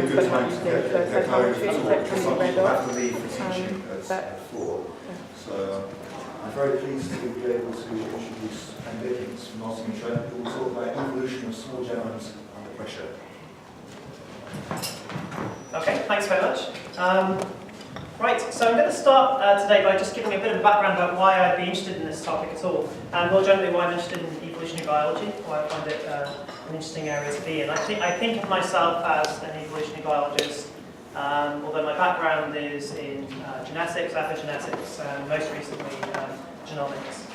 lessons for psychometry that can be read off. So I'm very pleased to be able to introduce Anne Dickens from Nottingham Trent, who will talk about evolution of small genomes under pressure. Okay, thanks very much. Right, so I'm going to start today by just giving a bit of background about why I'd be interested in this topic at all, and more generally why I'm interested in evolutionary biology, why I find it an interesting area to be in. I think of myself as an evolutionary biologist, although my background is in genetics, epigenetics, and most recently genomics.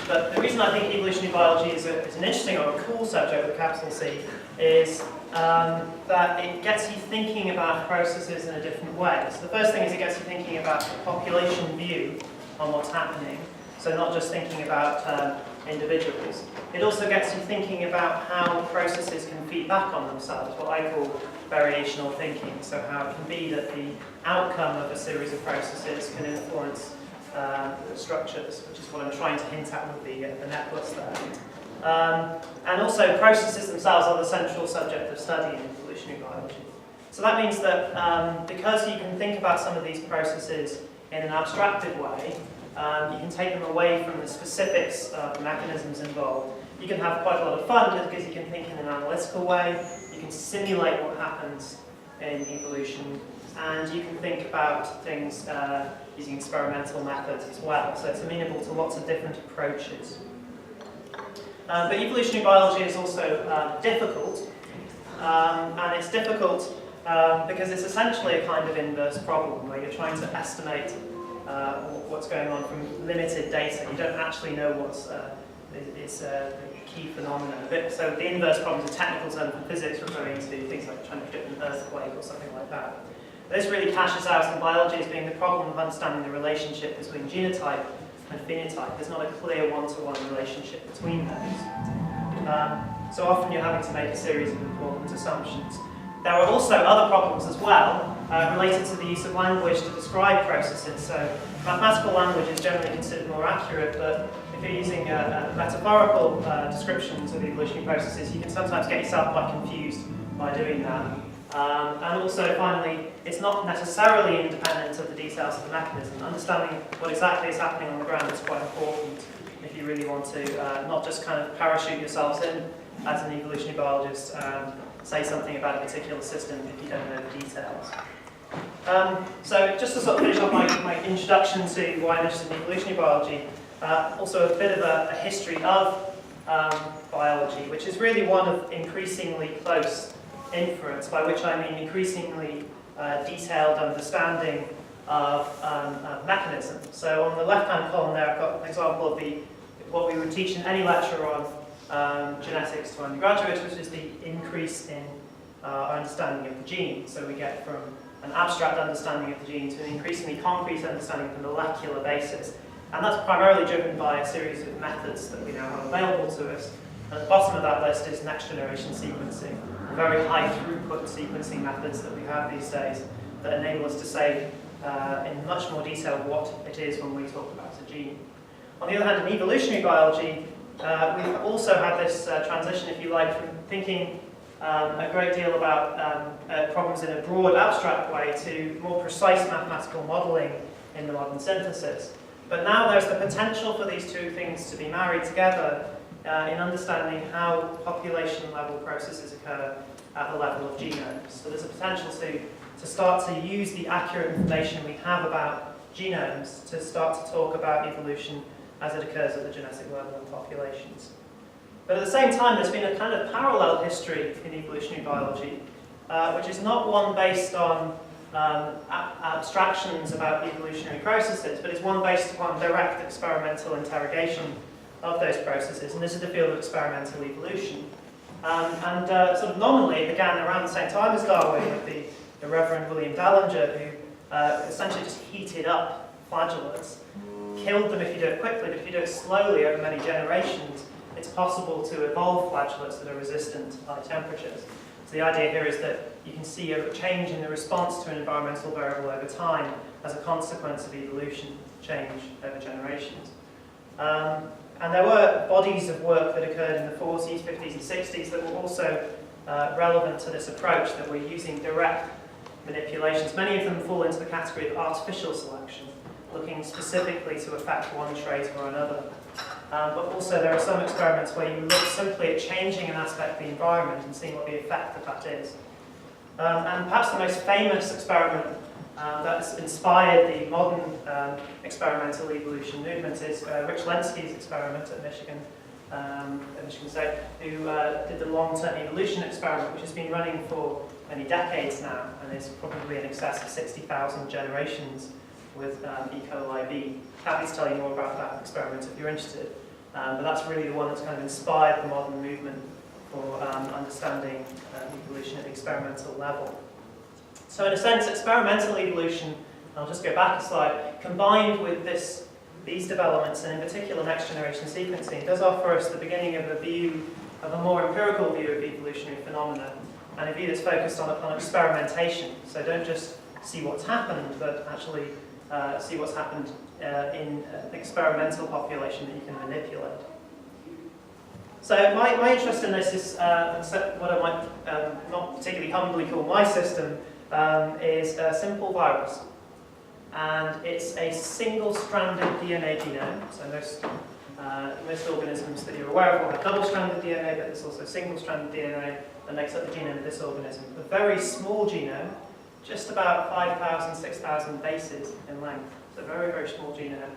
But the reason I think evolutionary biology is an interesting or a cool subject with a capital C is that it gets you thinking about processes in a different way. So the first thing is it gets you thinking about the population view on what's happening, so not just thinking about individuals. It also gets you thinking about how processes can feed back on themselves, what I call variational thinking. So how it can be that the outcome of a series of processes can influence the structures, which is what I'm trying to hint at with the necklace there. And also processes themselves are the central subject of study in evolutionary biology. So that means that because you can think about some of these processes in an abstracted way, you can take them away from the specifics of the mechanisms involved. You can have quite a lot of fun because you can think in an analytical way, you can simulate what happens in evolution, and you can think about things using experimental methods as well. So it's amenable to lots of different approaches. But evolutionary biology is also difficult, and it's difficult because it's essentially a kind of inverse problem where you're trying to estimate what's going on from limited data. You don't actually know what's the key phenomenon. So the inverse problem is a technical term from physics referring to things like trying to predict an earthquake or something like that. This really cashes out in biology as being the problem of understanding the relationship between genotype and phenotype. There's not a clear one-to-one relationship between those. So often you're having to make a series of important assumptions. There are also other problems as well related to the use of language to describe processes. So mathematical language is generally considered more accurate, but if you're using metaphorical descriptions of evolutionary processes, you can sometimes get yourself quite confused by doing that. And also, finally, it's not necessarily independent of the details of the mechanism. Understanding what exactly is happening on the ground is quite important if you really want to not just kind of parachute yourselves in as an evolutionary biologist and say something about a particular system if you don't know the details. So just to sort of finish off my introduction to why I'm interested in evolutionary biology, also a bit of a history of biology, which is really one of increasingly close inference, by which I mean increasingly detailed understanding of mechanisms. So on the left-hand column there, I've got an example of what we would teach in any lecture on genetics to undergraduates, which is the increase in our understanding of the gene. So we get from an abstract understanding of the gene to an increasingly concrete understanding of the molecular basis. And that's primarily driven by a series of methods that we now have available to us. At the bottom of that list is next-generation sequencing, very high throughput sequencing methods that we have these days that enable us to say in much more detail what it is when we talk about a gene. On the other hand, in evolutionary biology, we've also had this transition, if you like, from thinking a great deal about problems in a broad, abstract way to more precise mathematical modeling in the modern synthesis. But now there's the potential for these two things to be married together in understanding how population-level processes occur at the level of genomes. So there's a potential to start to use the accurate information we have about genomes to start to talk about evolution as it occurs at the genetic level in populations. But at the same time, there's been a kind of parallel history in evolutionary biology, which is not one based on abstractions about evolutionary processes, but is one based upon direct experimental interrogation of those processes, and this is the field of experimental evolution. Sort of nominally, it began around the same time as Darwin with the Reverend William Dallinger, who essentially just heated up flagellates, killed them if you do it quickly, but if you do it slowly over many generations, it's possible to evolve flagellates that are resistant to high temperatures. So the idea here is that you can see a change in the response to an environmental variable over time as a consequence of evolution change over generations. And there were bodies of work that occurred in the 40s, 50s, and 60s that were also relevant to this approach, that were using direct manipulations. Many of them fall into the category of artificial selection, looking specifically to affect one trait or another. But also there are some experiments where you look simply at changing an aspect of the environment and seeing what the effect of that is. And perhaps the most famous experiment that's inspired the modern experimental evolution movement is Rich Lenski's experiment at Michigan State, who did the long-term evolution experiment, which has been running for many decades now, and is probably in excess of 60,000 generations with E. coli B. Happy to tell you more about that experiment if you're interested. But that's really the one that's kind of inspired the modern movement for understanding evolution at the experimental level. So in a sense, experimental evolution, I'll just go back a slide, combined with these developments, and in particular next generation sequencing, does offer us the beginning of a more empirical view of evolutionary phenomena, and a view that's focused on experimentation. So don't just see what's happened, but actually see what's happened in an experimental population that you can manipulate. So my interest in this is what I might not particularly humbly call my system, is a simple virus. And it's a single-stranded DNA genome. So most organisms that you're aware of will have double-stranded DNA, but there's also single-stranded DNA that makes up the genome of this organism. A very small genome, just about 5,000, 6,000 bases in length. So a very, very small genome.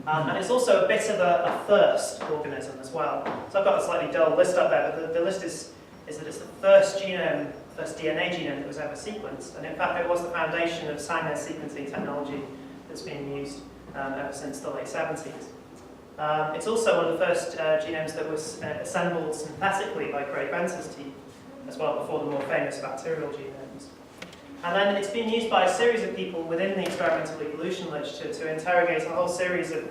And it's also a bit of a first organism as well. So I've got a slightly dull list up there, but the list is that it's the first genome, first DNA genome that was ever sequenced. And in fact, it was the foundation of Sanger sequencing technology that's been used ever since the late 70s. It's also one of the first genomes that was assembled synthetically by Craig Venter's team, as well, before the more famous bacterial genomes. And then it's been used by a series of people within the experimental evolution literature to interrogate a whole series of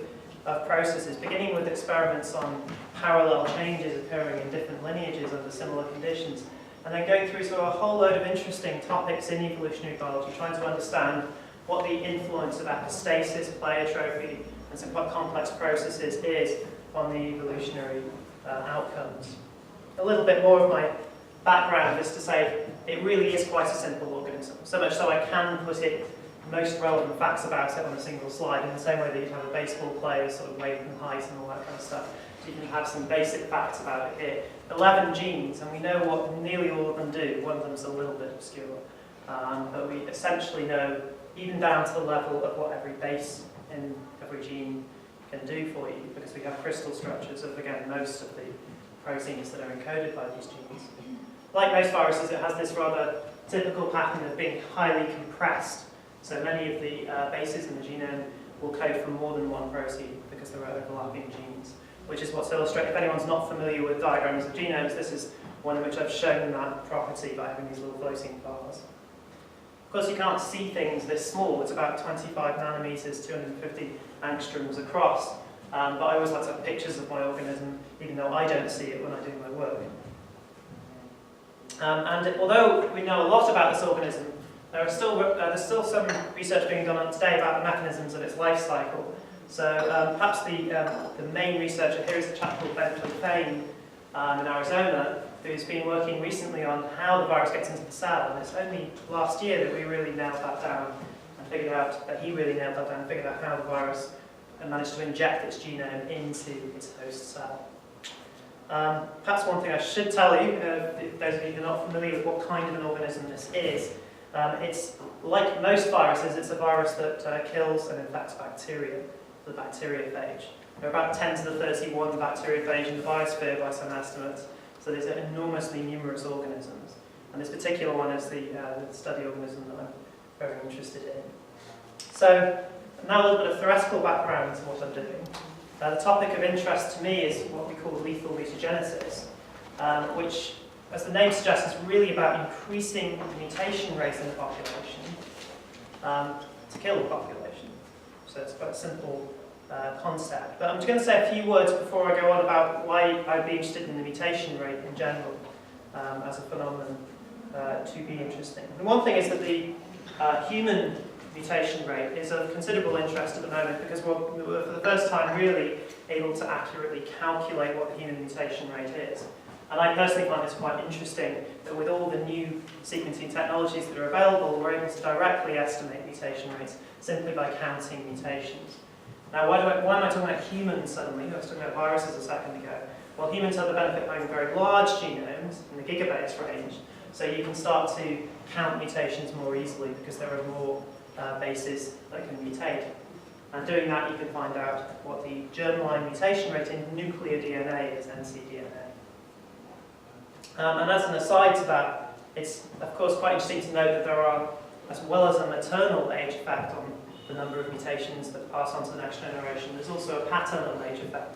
processes, beginning with experiments on parallel changes occurring in different lineages under similar conditions, and then going through to a whole load of interesting topics in evolutionary biology, trying to understand what the influence of epistasis, pleiotropy, and some quite complex processes is on the evolutionary outcomes. A little bit more of my background is to say it really is quite a simple organism, so much so I can put most relevant facts about it on a single slide, in the same way that you'd have a baseball player's sort of weight and height and all that kind of stuff. So you can have some basic facts about it here. 11 genes, and we know what nearly all of them do. One of them is a little bit obscure, but we essentially know, even down to the level of what every base in every gene can do for you, because we have crystal structures of, again, most of the proteins that are encoded by these genes. Like most viruses, it has this rather typical pattern of being highly compressed. So many of the bases in the genome will code for more than one protein because there are overlapping genes, which is what's illustrated. If anyone's not familiar with diagrams of genomes, this is one in which I've shown that property by having these little floating bars. Of course, you can't see things this small. It's about 25 nanometers, 250 angstroms across. But I always like to have pictures of my organism, even though I don't see it when I do my work. And although we know a lot about this organism, there's still some research being done on today about the mechanisms of its life cycle. So perhaps the main researcher here is a chap called Ben Fane in Arizona, who's been working recently on how the virus gets into the cell. And it's only last year that we really nailed that down and figured out, that he really nailed that down and figured out how the virus managed to inject its genome into its host cell. Perhaps one thing I should tell you, those of you who are not familiar with what kind of an organism this is, it's like most viruses, it's a virus that kills and infects bacteria, the bacteriophage. There are about 10 to the 31 bacteriophage in the biosphere by some estimates, so these are enormously numerous organisms. And this particular one is the study organism that I'm very interested in. So now a little bit of theoretical background to what I'm doing. The topic of interest to me is what we call lethal mutagenesis, which, as the name suggests, is really about increasing the mutation rate in the population to kill the population. So it's quite a simple concept. But I'm just going to say a few words before I go on about why I'd be interested in the mutation rate in general as a phenomenon to be interesting. And one thing is that the human mutation rate is of considerable interest at the moment because we're for the first time really able to accurately calculate what the human mutation rate is. And I personally find this quite interesting that with all the new sequencing technologies that are available, we're able to directly estimate mutation rates simply by counting mutations. Now, why am I talking about humans suddenly? I was talking about viruses a second ago. Well, humans have the benefit of having very large genomes in the gigabase range, so you can start to count mutations more easily because there are more bases that can mutate. And doing that, you can find out what the germline mutation rate in nuclear DNA is, ncDNA. And as an aside to that, it's of course quite interesting to note that there are, as well as a maternal age effect on the number of mutations that pass on to the next generation, there's also a paternal age effect.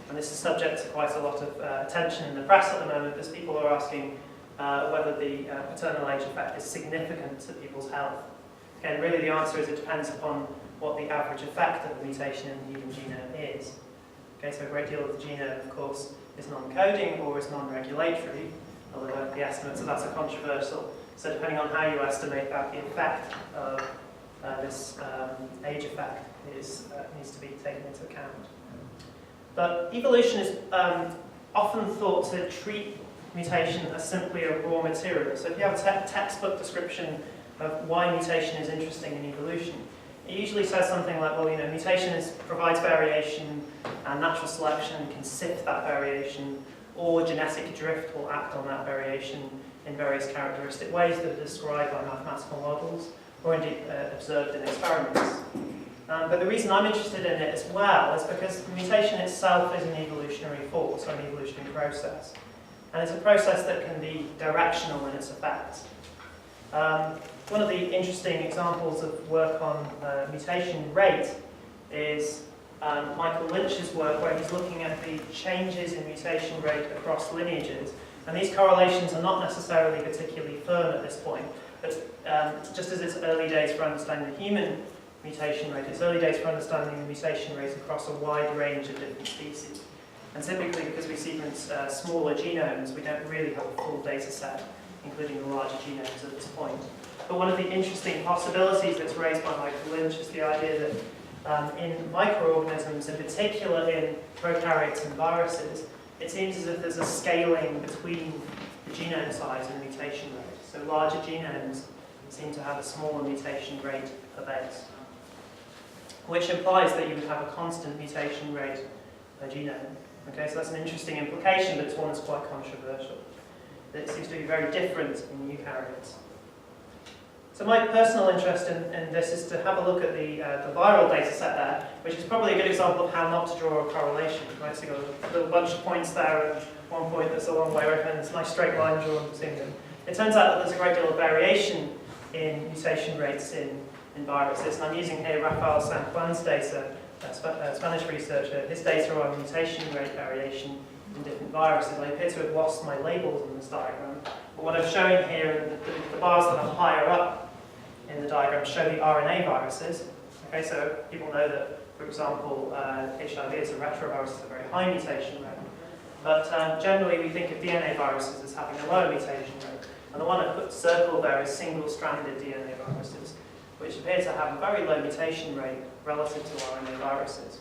And this is subject to quite a lot of attention in the press at the moment as people are asking whether the paternal age effect is significant to people's health. Again, really the answer is it depends upon what the average effect of the mutation in the human genome is. Okay, so a great deal of the genome, of course, is non-coding or is non-regulatory, although the estimates of that are controversial. So depending on how you estimate that, the effect of this age effect needs to be taken into account. But evolution is often thought to treat mutation as simply a raw material. So if you have a textbook description of why mutation is interesting in evolution, it usually says something like, well, you know, mutation provides variation and natural selection can sift that variation, or genetic drift will act on that variation in various characteristic ways that are described by mathematical models or indeed observed in experiments. But the reason I'm interested in it as well is because mutation itself is an evolutionary force or an evolutionary process. And it's a process that can be directional in its effects. One of the interesting examples of work on mutation rate is Michael Lynch's work, where he's looking at the changes in mutation rate across lineages. And these correlations are not necessarily particularly firm at this point, but just as it's early days for understanding the human mutation rate, it's early days for understanding the mutation rate across a wide range of different species. And typically, because we sequence smaller genomes, we don't really have a full data set, including the larger genomes at this point. But one of the interesting possibilities that's raised by Michael Lynch is the idea that in microorganisms, in particular in prokaryotes and viruses, it seems as if there's a scaling between the genome size and the mutation rate. So larger genomes seem to have a smaller mutation rate per base, which implies that you would have a constant mutation rate per genome. Okay, so that's an interesting implication, but it's one that's quite controversial. It seems to be very different in eukaryotes. So my personal interest in this is to have a look at the viral data set there, which is probably a good example of how not to draw a correlation. Right? So you've got a little bunch of points there, and one point that's a long way away, and it's a nice straight line drawn between them. It turns out that there's a great deal of variation in mutation rates in viruses, and I'm using here Rafael San Juan's data, a Spanish researcher. His data on mutation rate variation in different viruses. I appear to have lost my labels in this diagram, but what I'm showing here, the bars that are higher up in the diagram show the RNA viruses. Okay, so people know that, for example, HIV is a retrovirus with a very high mutation rate. But generally we think of DNA viruses as having a lower mutation rate. And the one I put circled there is single-stranded DNA viruses, which appear to have a very low mutation rate relative to RNA viruses.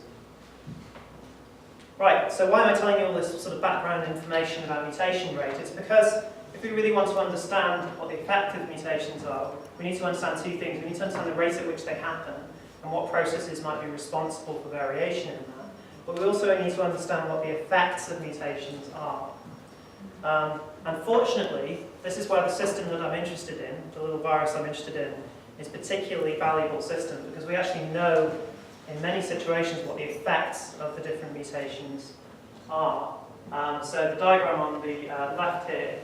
Right, so why am I telling you all this sort of background information about mutation rate? It's because if we really want to understand what the effect of mutations are, we need to understand two things. We need to understand the rate at which they happen and what processes might be responsible for variation in that. But we also need to understand what the effects of mutations are. Unfortunately, this is where the system that I'm interested in, the little virus I'm interested in, is a particularly valuable system because we actually know in many situations what the effects of the different mutations are. So the diagram on the left here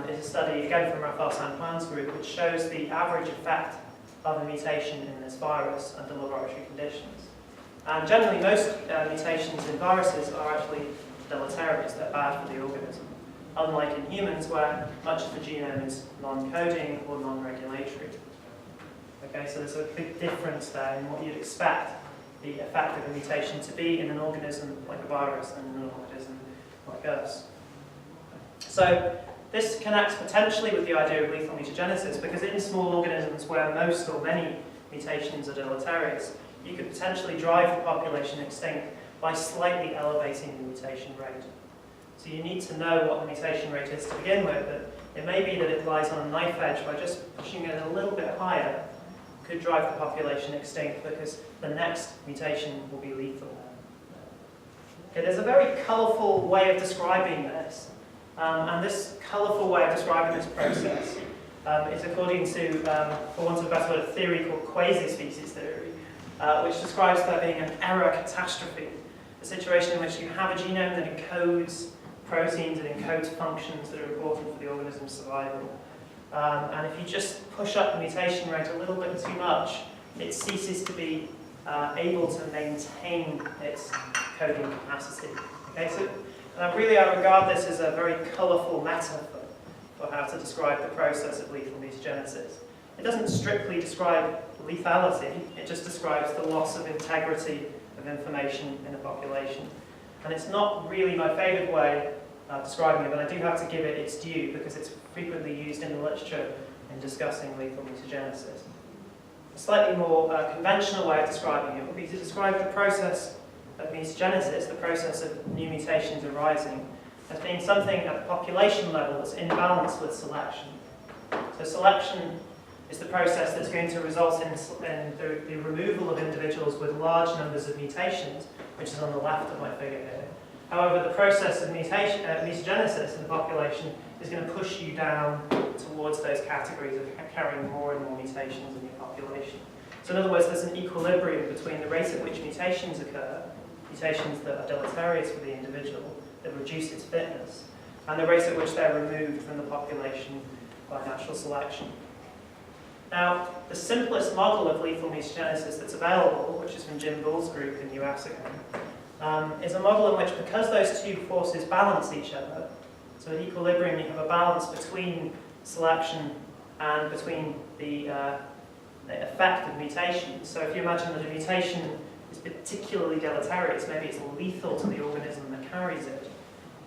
is a study, again from Rafael San Juan's group, which shows the average effect of a mutation in this virus under laboratory conditions. And generally, most mutations in viruses are actually deleterious, they're bad for the organism, unlike in humans where much of the genome is non-coding or non-regulatory. Okay, so there's a big difference there in what you'd expect the effect of a mutation to be in an organism like a virus and in an organism like us. So this connects potentially with the idea of lethal mutagenesis because in small organisms where most or many mutations are deleterious, you could potentially drive the population extinct by slightly elevating the mutation rate. So you need to know what the mutation rate is to begin with, but it may be that it lies on a knife edge. By just pushing it a little bit higher could drive the population extinct because the next mutation will be lethal. Okay, there's a very colourful way of describing this, and this colourful way of describing this process is according to, for want of a better word, a theory called quasi-species theory, which describes there being an error catastrophe, a situation in which you have a genome that encodes proteins and encodes functions that are important for the organism's survival. And if you just push up the mutation rate a little bit too much, it ceases to be able to maintain its coding capacity. Okay, so really I regard this as a very colourful metaphor for how to describe the process of lethal mutagenesis. It doesn't strictly describe lethality, it just describes the loss of integrity of information in a population. And it's not really my favourite way of describing it, but I do have to give it its due because it's frequently used in the literature in discussing lethal mutagenesis. A slightly more conventional way of describing it would be to describe the process of mutagenesis, the process of new mutations arising, as being something at the population level that's in balance with selection. So selection is the process that's going to result in the removal of individuals with large numbers of mutations, which is on the left of my figure here. However, the process of mutagenesis in the population is going to push you down towards those categories of carrying more and more mutations in your population. So in other words, there's an equilibrium between the rate at which mutations occur, mutations that are deleterious for the individual, that reduce its fitness, and the rate at which they're removed from the population by natural selection. Now, the simplest model of lethal mutagenesis that's available, which is from Jim Bull's group in the US again, is a model in which, because those two forces balance each other, so at equilibrium you have a balance between selection and between the effect of mutations. So if you imagine that a mutation is particularly deleterious, maybe it's lethal to the organism that carries it,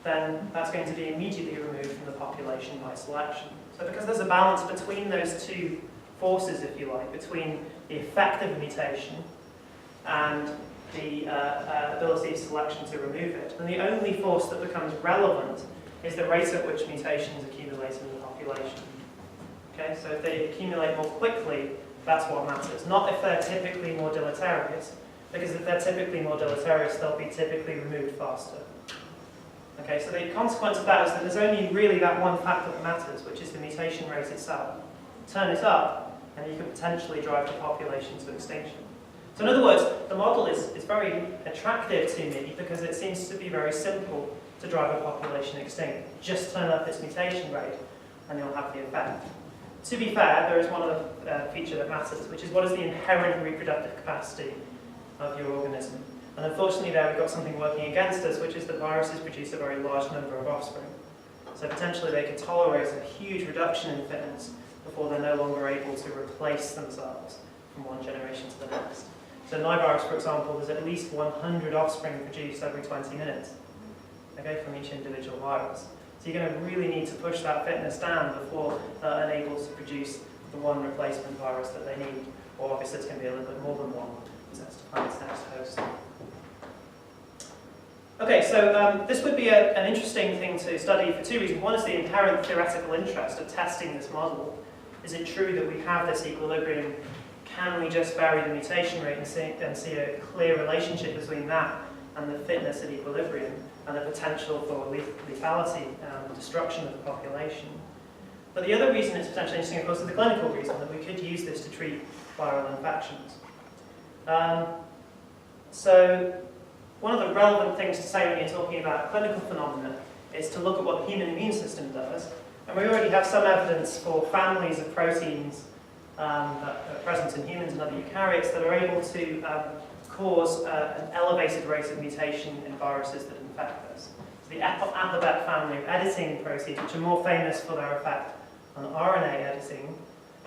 then that's going to be immediately removed from the population by selection. So because there's a balance between those two forces, if you like, between the effect of a mutation and the ability of selection to remove it, then the only force that becomes relevant is the rate at which mutations accumulate in the population. Okay, so if they accumulate more quickly, that's what matters, not if they're typically more deleterious, because if they're typically more deleterious, they'll be typically removed faster. Okay, so the consequence of that is that there's only really that one factor that matters, which is the mutation rate itself. Turn it up, and you could potentially drive the population to extinction. So in other words, the model is very attractive to me because it seems to be very simple to drive a population extinct. Just turn up its mutation rate, and you'll have the effect. To be fair, there is one other feature that matters, which is what is the inherent reproductive capacity of your organism. And unfortunately there we've got something working against us, which is that viruses produce a very large number of offspring. So potentially they could tolerate a huge reduction in fitness before they're no longer able to replace themselves from one generation to the next. So in Naivirus, for example, there's at least 100 offspring produced every 20 minutes, okay, from each individual virus. So you're going to really need to push that fitness down before they're unable to produce the one replacement virus that they need. Or obviously it's going to be a little bit more than one, because that's to find its next host. Okay, so this would be an interesting thing to study for two reasons. One is the inherent theoretical interest of testing this model. Is it true that we have this equilibrium? Can we just vary the mutation rate and see a clear relationship between that and the fitness at equilibrium and the potential for lethality and destruction of the population? But the other reason it's potentially interesting, of course, is the clinical reason, that we could use this to treat viral infections. So one of the relevant things to say when you're talking about clinical phenomena is to look at what the human immune system does. And we already have some evidence for families of proteins that are present in humans and other eukaryotes that are able to cause an elevated rate of mutation in viruses that infect us. So the ApoB family of editing proteins, which are more famous for their effect on RNA editing,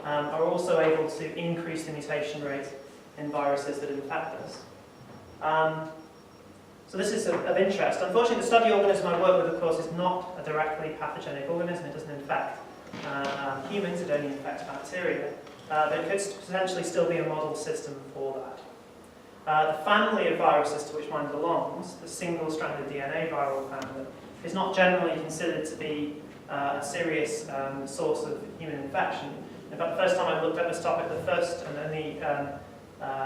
are also able to increase the mutation rate in viruses that infect us. So this is of interest. Unfortunately, the study organism I work with, of course, is not a directly pathogenic organism. It doesn't infect humans, it only infects bacteria. there could potentially still be a model system for that. The family of viruses to which mine belongs, the single-stranded DNA viral family, is not generally considered to be a serious source of human infection. In fact, the first time I looked at this topic, the first and only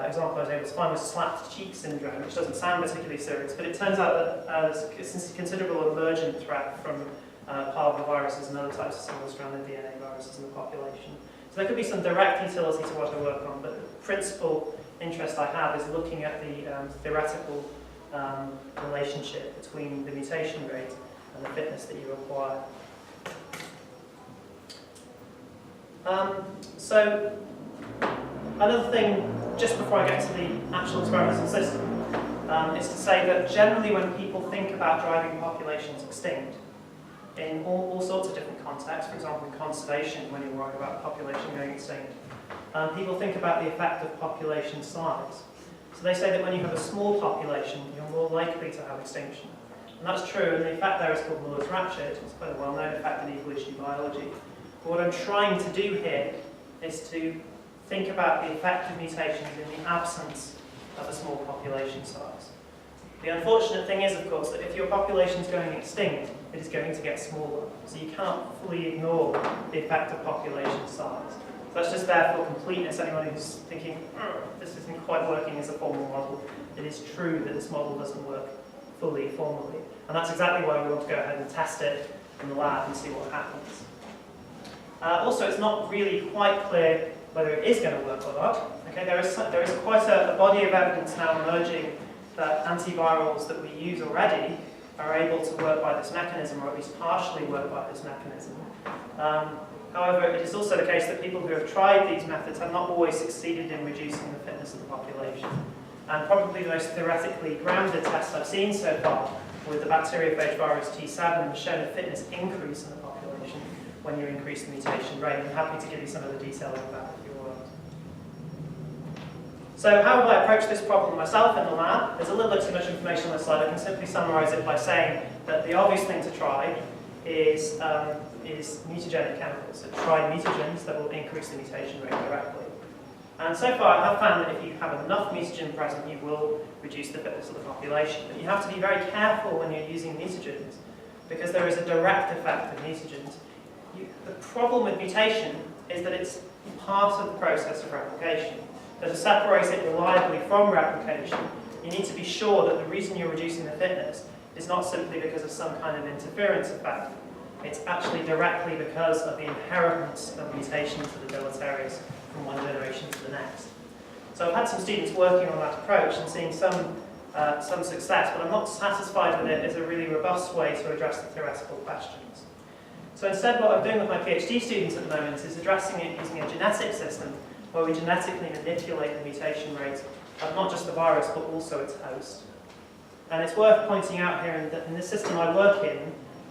example I was able to find was slapped cheek syndrome, which doesn't sound particularly serious, but it turns out that there's a considerable emergent threat from parvoviruses and other types of single-stranded DNA viruses in the population. So there could be some direct utility to what I work on, but the principal interest I have is looking at the theoretical relationship between the mutation rate and the fitness that you acquire. So another thing, just before I get to the actual experimental system, is to say that generally when people think about driving populations extinct, in all sorts of different contexts, for example in conservation, when you're worried about population going extinct, people think about the effect of population size. So they say that when you have a small population, you're more likely to have extinction. And that's true, and the effect there is called Muller's ratchet. It's quite a well-known effect in evolutionary biology. But what I'm trying to do here is to think about the effect of mutations in the absence of a small population size. The unfortunate thing is, of course, that if your population is going extinct, it is going to get smaller. So you can't fully ignore the effect of population size. So that's just there for completeness. Anyone who's thinking, this isn't quite working as a formal model, it is true that this model doesn't work fully formally. And that's exactly why we want to go ahead and test it in the lab and see what happens. Also, it's not really quite clear whether it is going to work or not. Okay, there is quite a body of evidence now emerging that antivirals that we use already are able to work by this mechanism, or at least partially work by this mechanism. However, it is also the case that people who have tried these methods have not always succeeded in reducing the fitness of the population. And probably the most theoretically grounded test I've seen so far with the bacteriophage virus T7 has shown a fitness increase in the population when you increase the mutation rate. I'm happy to give you some of the detail of that if you want. So how have I approached this problem myself in the lab? There's a little bit too much information on this slide. I can simply summarize it by saying that the obvious thing to try is mutagenic chemicals. So try mutagens that will increase the mutation rate directly. And so far I have found that if you have enough mutagen present, you will reduce the fitness of the population. But you have to be very careful when you're using mutagens, because there is a direct effect of mutagens. The problem with mutation is that it's part of the process of replication. So to separate it reliably from replication, you need to be sure that the reason you're reducing the fitness is not simply because of some kind of interference effect. It's actually directly because of the inheritance of mutations that are deleterious from one generation to the next. So I've had some students working on that approach and seeing some success, but I'm not satisfied with it as a really robust way to address the theoretical questions. So instead, what I'm doing with my PhD students at the moment is addressing it using a genetic system where we genetically manipulate the mutation rate of not just the virus, but also its host. And it's worth pointing out here that in this system I work in,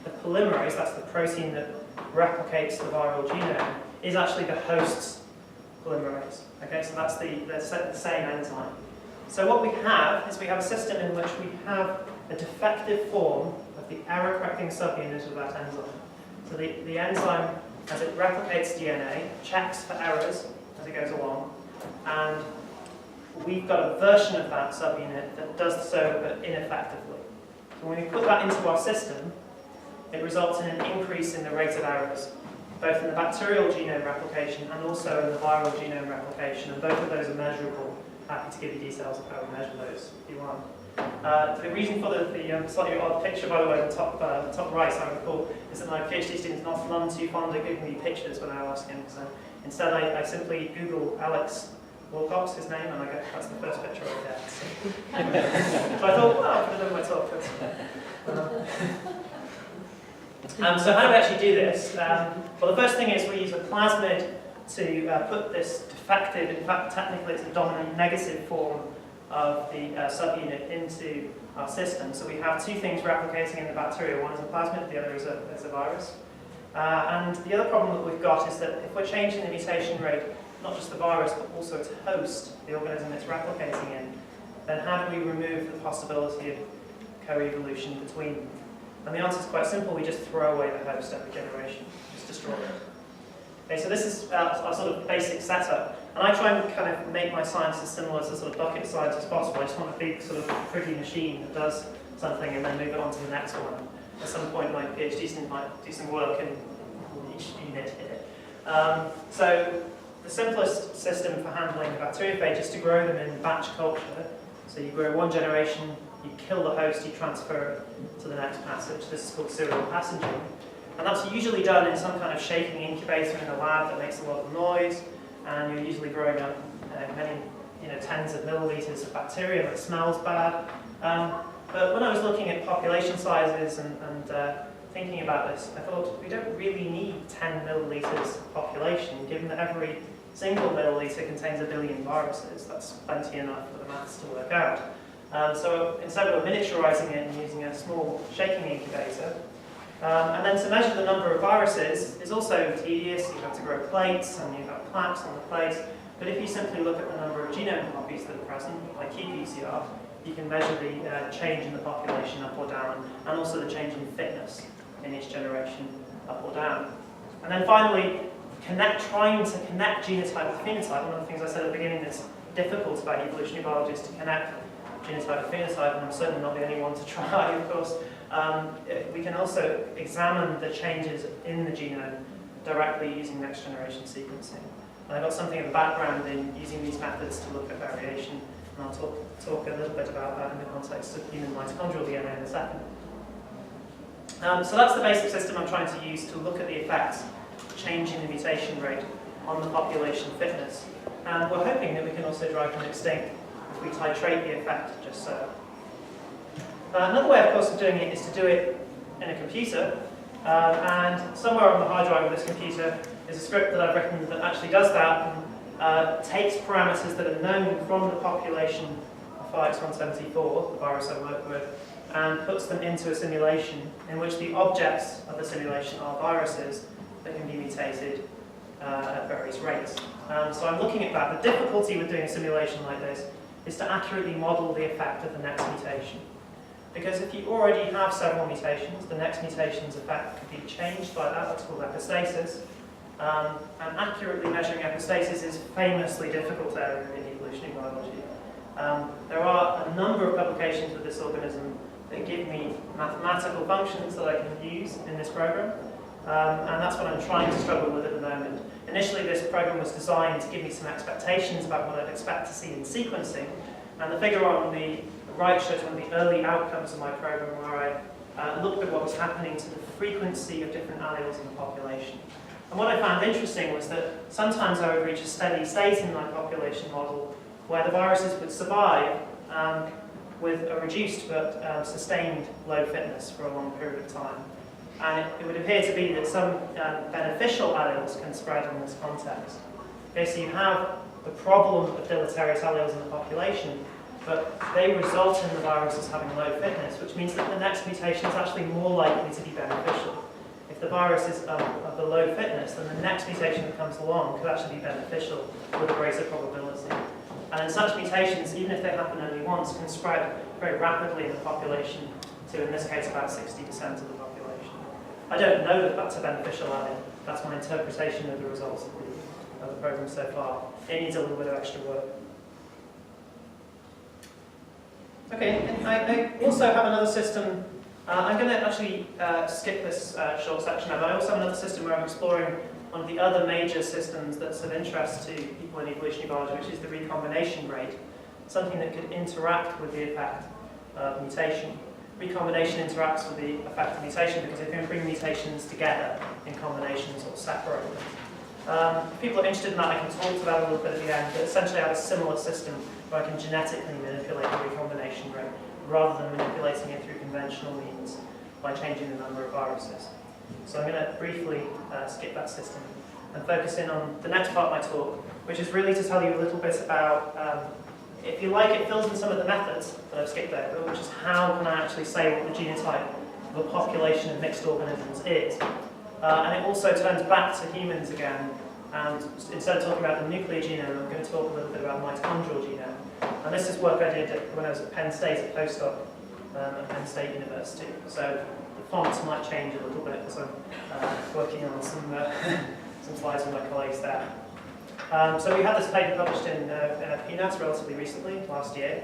the polymerase, that's the protein that replicates the viral genome, is actually the host's polymerase. Okay, so that's the same enzyme. So what we have is we have a system in which we have a defective form of the error-correcting subunit of that enzyme. So the enzyme, as it replicates DNA, checks for errors as it goes along, and we've got a version of that subunit that does so but ineffectively. So when we put that into our system, it results in an increase in the rate of errors, both in the bacterial genome replication and also in the viral genome replication, and both of those are measurable. Happy to give you details of how we measure those if you want. The reason for the slightly odd picture, by the way, the top right, I recall, is that my PhD student's not none too fond of giving me pictures when I ask him. So instead, I simply Google Alex Wilcox, his name, and I get that's the first picture I get. So I thought, well, I could have done my talk. So how do we actually do this? Well, the first thing is we use a plasmid to put this defective, in fact technically it's a dominant negative form of the subunit into our system. So we have two things replicating in the bacteria. One is a plasmid, the other is a virus. And the other problem that we've got is that if we're changing the mutation rate, not just the virus, but also its host, the organism it's replicating in, then how do we remove the possibility of co-evolution between them? And the answer is quite simple. We just throw away the host every generation, just destroy it. Okay, so this is our sort of basic setup. And I try and kind of make my science as similar to sort of bucket science as possible. I just want a big sort of pretty machine that does something and then move it on to the next one. At some point my PhD student might do some work in each unit here. So the simplest system for handling the bacteriophage is to grow them in batch culture. So you grow one generation, you kill the host, you transfer it to the next passage. This is called serial passaging. And that's usually done in some kind of shaking incubator in a lab that makes a lot of noise. And you're usually growing up many, tens of milliliters of bacteria that smells bad. But when I was looking at population sizes and thinking about this, I thought we don't really need 10 milliliters of population, given that every single milliliter contains 1 billion viruses. That's plenty enough for the maths to work out. So instead of miniaturizing it and using a small shaking incubator, and then to measure the number of viruses is also tedious. You have to grow plates and you have plaques on the plates. But if you simply look at the number of genome copies that are present, like qPCR, you can measure the change in the population up or down, and also the change in fitness in each generation up or down. And then finally, trying to connect genotype with phenotype. One of the things I said at the beginning that's difficult about evolutionary biology is to connect genotype with phenotype, and I'm certainly not the only one to try, of course. We can also examine the changes in the genome directly using next generation sequencing. And I've got something of a background in using these methods to look at variation, and I'll talk a little bit about that in the context of human mitochondrial DNA in a second. So that's the basic system I'm trying to use to look at the effects of changing the mutation rate on the population fitness. And we're hoping that we can also drive them extinct if we titrate the effect just so. Another way, of course, of doing it is to do it in a computer. And somewhere on the hard drive of this computer is a script that I've written that actually does that and takes parameters that are known from the population of FIX174, the virus I work with, and puts them into a simulation in which the objects of the simulation are viruses that can be mutated at various rates. So I'm looking at that. The difficulty with doing a simulation like this is to accurately model the effect of the next mutation. Because if you already have several mutations, the next mutation's effect could be changed by that. That's called epistasis. And accurately measuring epistasis is a famously difficult area in evolutionary biology. There are a number of publications with this organism that give me mathematical functions that I can use in this program. And that's what I'm trying to struggle with at the moment. Initially, this program was designed to give me some expectations about what I'd expect to see in sequencing. And the figure on the right shows one of the early outcomes of my program where I looked at what was happening to the frequency of different alleles in the population. And what I found interesting was that sometimes I would reach a steady state in my population model where the viruses would survive with a reduced but sustained low fitness for a long period of time. And it would appear to be that some beneficial alleles can spread in this context. Okay, so you have the problem of deleterious alleles in the population, but they result in the viruses having low fitness, which means that the next mutation is actually more likely to be beneficial. If the virus is of the low fitness, then the next mutation that comes along could actually be beneficial with a greater probability. And in such mutations, even if they happen only once, can spread very rapidly in the population to, in this case, about 60% of the population. I don't know that that's a beneficial allele. That's my interpretation of the results of the program so far. It needs a little bit of extra work. Okay, and I also have another system. I'm going to actually skip this short section, but I also have another system where I'm exploring one of the other major systems that's of interest to people in evolutionary biology, which is the recombination rate, something that could interact with the effect of mutation. Recombination interacts with the effect of mutation because it can bring mutations together in combinations or separate them. If people are interested in that, I can talk to that a little bit at the end, but essentially I have a similar system where I can genetically manipulate the recombination rate rather than manipulating it through conventional means by changing the number of viruses. So I'm going to briefly skip that system and focus in on the next part of my talk, which is really to tell you a little bit about, if you like, it fills in some of the methods that I've skipped over, which is how can I actually say what the genotype of a population of mixed organisms is. And it also turns back to humans again, and instead of talking about the nuclear genome, I'm going to talk a little bit about mitochondrial genome. And this is work I did when I was at Penn State, at postdoc at Penn State University. So the fonts might change a little bit because I'm working on some some slides from my colleagues there. So we had this paper published in PNAS relatively recently, last year.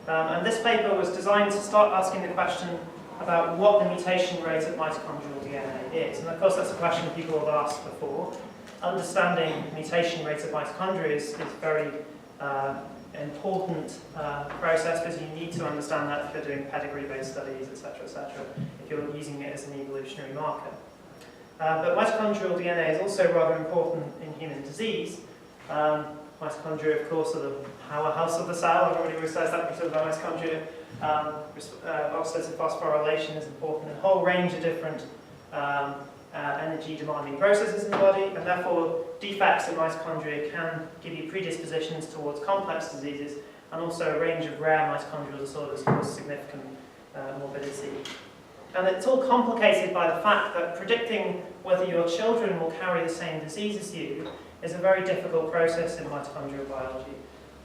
And this paper was designed to start asking the question about what the mutation rate of mitochondrial DNA is. And of course that's a question people have asked before. Understanding mutation rate of mitochondria is very important process, because you need to understand that if you're doing pedigree-based studies, etc., if you're using it as an evolutionary marker. But mitochondrial DNA is also rather important in human disease. Mitochondria, of course, are the powerhouse of the cell. Everybody always says that because of mitochondria. Oxidative phosphorylation is important in a whole range of different energy-demanding processes in the body, and therefore defects in mitochondria can give you predispositions towards complex diseases, and also a range of rare mitochondrial disorders cause significant morbidity. And it's all complicated by the fact that predicting whether your children will carry the same disease as you is a very difficult process in mitochondrial biology.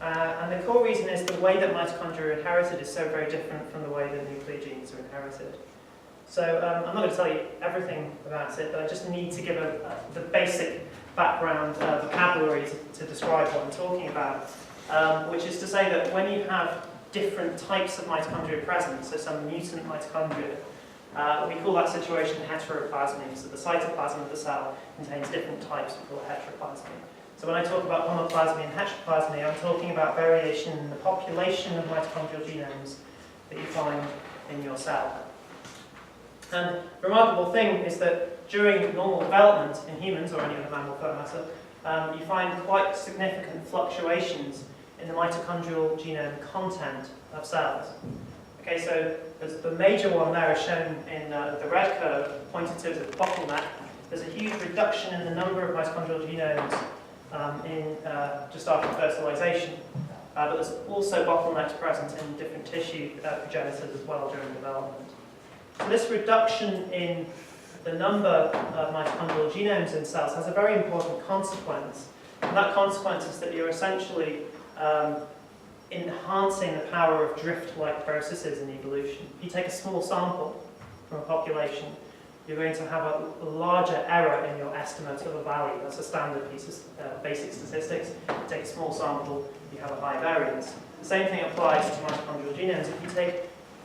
And the core reason is the way that mitochondria are inherited is so very different from the way that nuclear genes are inherited. So I'm not going to tell you everything about it, but I just need to give the basic background vocabulary to describe what I'm talking about, which is to say that when you have different types of mitochondria present, so some mutant mitochondria, we call that situation heteroplasmy. So the cytoplasm of the cell contains different types, we call it heteroplasmy. So when I talk about homoplasmy and heteroplasmy, I'm talking about variation in the population of mitochondrial genomes that you find in your cell. And the remarkable thing is that during normal development in humans, or any other mammal for that matter, you find quite significant fluctuations in the mitochondrial genome content of cells. Okay, so the major one there is shown in the red curve, pointed to as a bottleneck. There's a huge reduction in the number of mitochondrial genomes just after fertilization, but there's also bottlenecks present in different tissue progenitors as well during development. So this reduction in the number of mitochondrial genomes in cells has a very important consequence, and that consequence is that you're essentially enhancing the power of drift-like processes in evolution. If you take a small sample from a population, you're going to have a larger error in your estimate of a value. That's a standard piece of basic statistics. You take a small sample, you have a high variance. The same thing applies to mitochondrial genomes.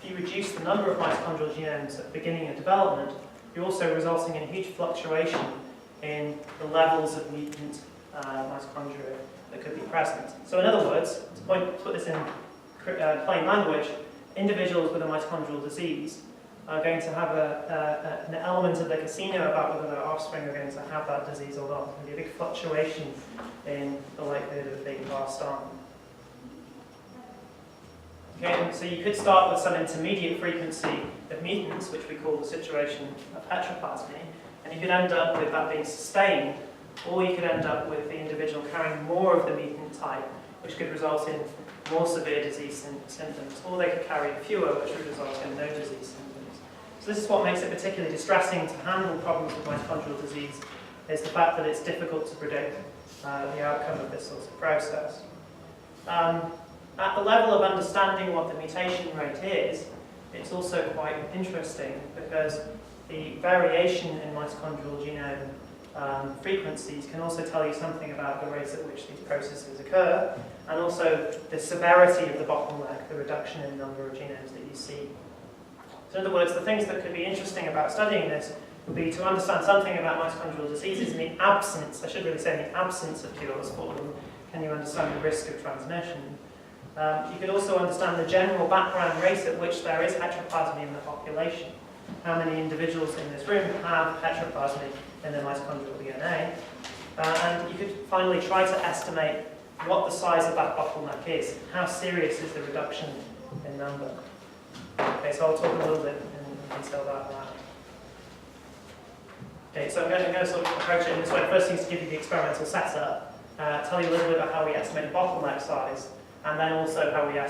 If you reduce the number of mitochondrial genomes at the beginning of development, you're also resulting in a huge fluctuation in the levels of mutant mitochondria that could be present. So in other words, to put this in plain language, individuals with a mitochondrial disease are going to have an element of the casino about whether their offspring are going to have that disease or not. There'll be a big fluctuation in the likelihood of it being passed on. Okay, and so you could start with some intermediate frequency of mutants, which we call the situation of heteroplasmy, and you could end up with that being sustained, or you could end up with the individual carrying more of the mutant type, which could result in more severe disease symptoms, or they could carry fewer, which would result in no disease symptoms. So this is what makes it particularly distressing to handle problems with mitochondrial disease, is the fact that it's difficult to predict the outcome of this sort of process. At the level of understanding what the mutation rate is, it's also quite interesting, because the variation in mitochondrial genome frequencies can also tell you something about the rates at which these processes occur, and also the severity of the bottleneck, the reduction in the number of genomes that you see. So in other words, the things that could be interesting about studying this would be to understand something about mitochondrial diseases in the absence, I should really say in the absence of cures for them. Can you understand the risk of transmission? You could also understand the general background rate at which there is heteroplasmy in the population. How many individuals in this room have heteroplasmy in their mitochondrial DNA? And you could finally try to estimate what the size of that bottleneck is. How serious is the reduction in number? Okay, so I'll talk a little bit in detail about that. Okay, so I'm going to sort of approach it in this way. First thing is to give you the experimental setup, tell you a little bit about how we estimate bottleneck size, and then also how we estimate